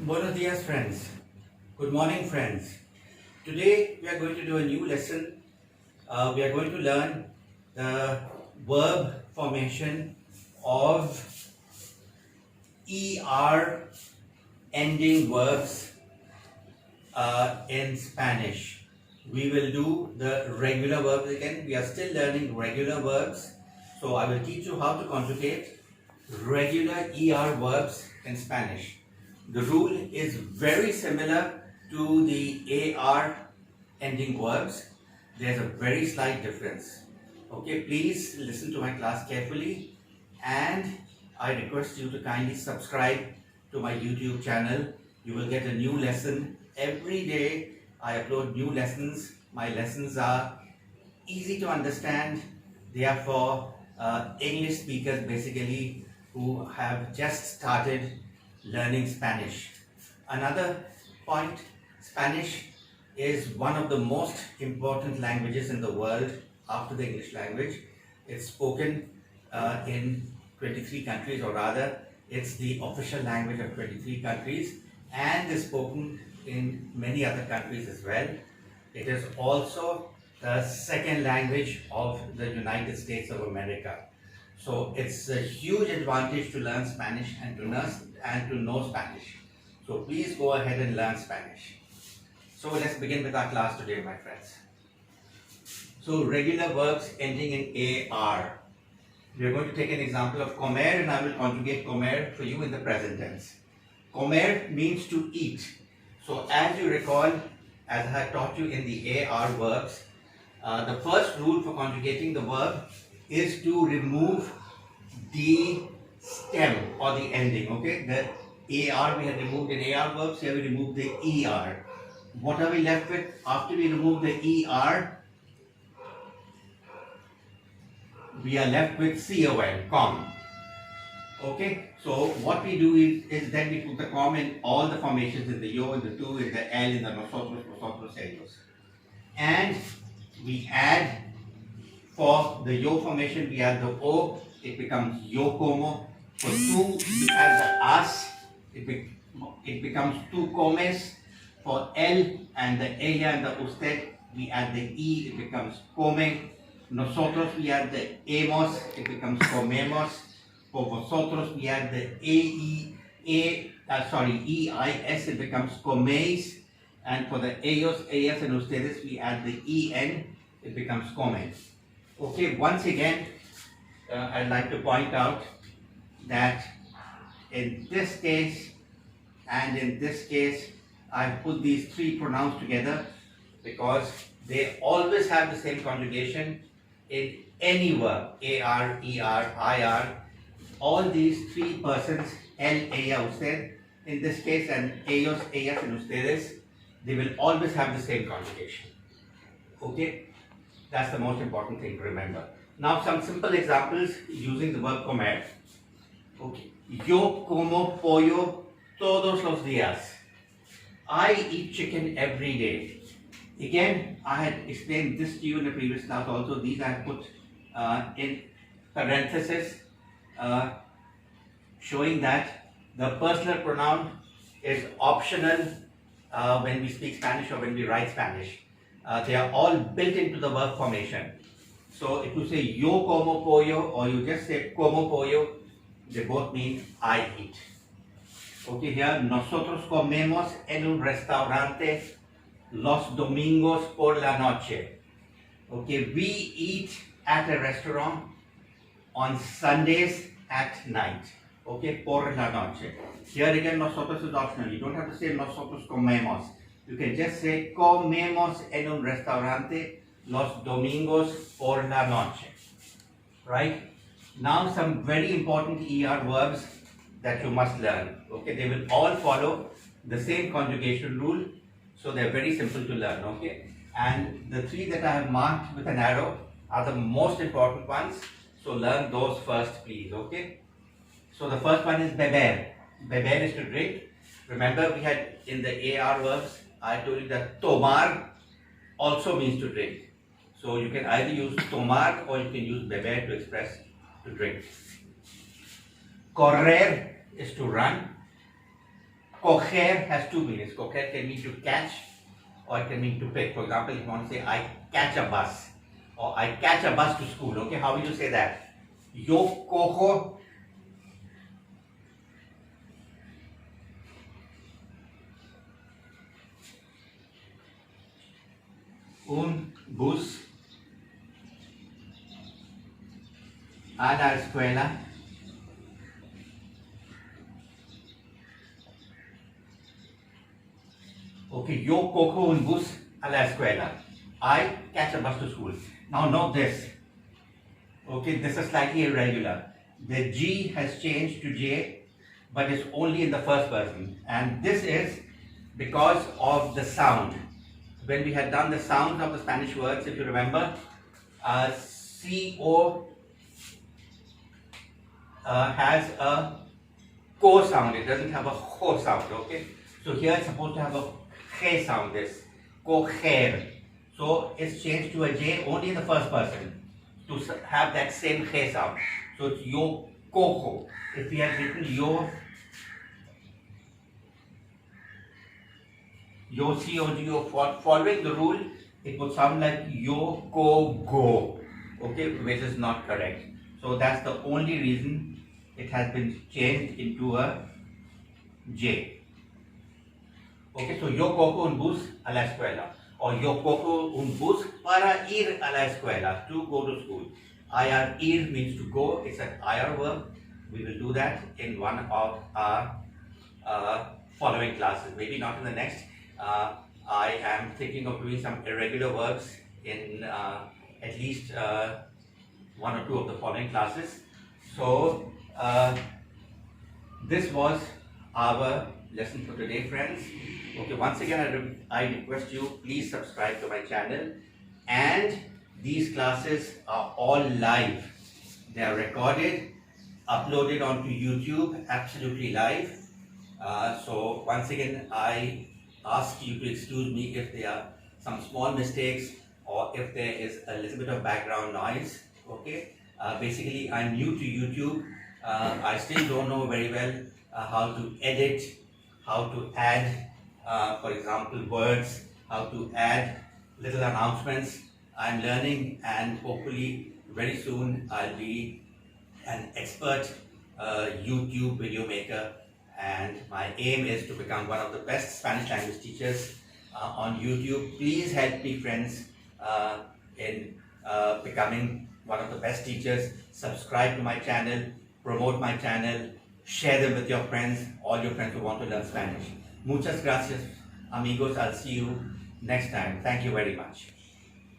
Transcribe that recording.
Buenos dias, friends. Good morning, friends. Today we are going to do a new lesson. We are going to learn the verb formation of ER ending verbs in Spanish. We will do the regular verbs again. We are still learning regular verbs. So I will teach you how to conjugate regular ER verbs in Spanish. The rule is very similar to the AR ending verbs. There's a very slight difference. Okay, please listen to my class carefully, and I request you to kindly subscribe to my YouTube channel. You will get a new lesson every day. I upload new lessons. My lessons are easy to understand. They are for English speakers basically who have just started learning Spanish. Another point, Spanish is one of the most important languages in the world after the English language. It's spoken in 23 countries, or rather, it's the official language of 23 countries and is spoken in many other countries as well. It is also the second language of the United States of America. So it's a huge advantage to learn Spanish and to know Spanish. So please go ahead and learn Spanish. So let's begin with our class today, my friends. So regular verbs ending in AR. We are going to take an example of comer, and I will conjugate comer for you in the present tense. Comer means to eat. So as you recall, as I had taught you in the AR verbs, the first rule for conjugating the verb is to remove the stem or the ending. Okay, the AR we had removed in AR verbs, here we remove the ER. What are we left with after we remove the ER? We are left with com. Okay, so what we do is then we put the com in all the formations, in the yo, in the tu, in the el, in the nosotros, ellos. And we add, for the yo formation, we add the o, it becomes yo como. For tu, we add the as, it becomes tu comes. For el and the ella and the usted, we add the e, it becomes come. Nosotros, we add the hemos, it becomes comemos. For vosotros, we add the eis, it becomes coméis. And for the ellos, ellas, and ustedes, we add the en, it becomes comen. Okay, once again, I'd like to point out that in this case and in this case, I put these three pronouns together because they always have the same conjugation in any verb, AR, ER, IR. All these three persons, él, ella, usted, in this case, and ellos, ellas, and ustedes, they will always have the same conjugation. Okay? That's the most important thing to remember. Now some simple examples using the verb comer. Okay. Yo como pollo todos los días. I eat chicken every day. Again, I had explained this to you in the previous class also. These I have put in parentheses showing that the personal pronoun is optional when we speak Spanish or when we write Spanish. They are all built into the verb formation. So if you say yo como pollo or you just say como pollo, they both mean I eat. Okay, here nosotros comemos en un restaurante los domingos por la noche. Okay, we eat at a restaurant on Sundays at night. Okay, por la noche. Here again, nosotros is optional. You don't have to say nosotros comemos. You can just say comemos en un restaurante los domingos por la noche. Right? Now some very important ER verbs that you must learn. Okay, they will all follow the same conjugation rule, so they're very simple to learn. Okay, and the three that I have marked with an arrow are the most important ones, so learn those first, please. Okay, so the first one is beber. Beber is to drink. Remember, we had in the AR verbs, I told you that tomar also means to drink. So you can either use tomar or you can use beber to express to drink. Correr is to run. Coger has two meanings. Coger can mean to catch or it can mean to pick. For example, if you want to say, I catch a bus or I catch a bus to school. Okay, how will you say that? Yo cojo un bus a la escuela. Okay, yo cojo un bus a la escuela. I catch a bus to school. Now note this. Okay, this is slightly irregular. The G has changed to J, but it's only in the first person. And this is because of the sound. When we had done the sounds of the Spanish words, if you remember, CO has a ko sound. It doesn't have a ho sound. Okay, so here it's supposed to have a he sound. This coger. So it's changed to a J only in the first person to have that same he sound. So it's yo cojo. If we had written yo COGO, following the rule, it would sound like yo ko go, okay, which is not correct. So that's the only reason it has been changed into a J. Okay, so yo cojo un bus a la escuela, or yo cojo un bus para ir a la escuela, to go to school. Ir means to go, it's an IR verb. We will do that in one of our following classes, maybe not in the next. I am thinking of doing some irregular verbs in at least one or two of the following classes. So this was our lesson for today, friends. Okay, once again I request you, please subscribe to my channel, and these classes are all live. They are recorded, uploaded onto YouTube, absolutely live. So once again I ask you to excuse me if there are some small mistakes or if there is a little bit of background noise. Okay, basically I'm new to YouTube. I still don't know very well how to edit, how to add for example words, how to add little announcements. I'm learning, and hopefully very soon I'll be an expert YouTube video maker, and my aim is to become one of the best Spanish language teachers on YouTube. Please help me, friends, in becoming one of the best teachers. Subscribe to my channel, promote my channel, share them with your friends, all your friends who want to learn Spanish. Muchas gracias, amigos. I'll see you next time. Thank you very much.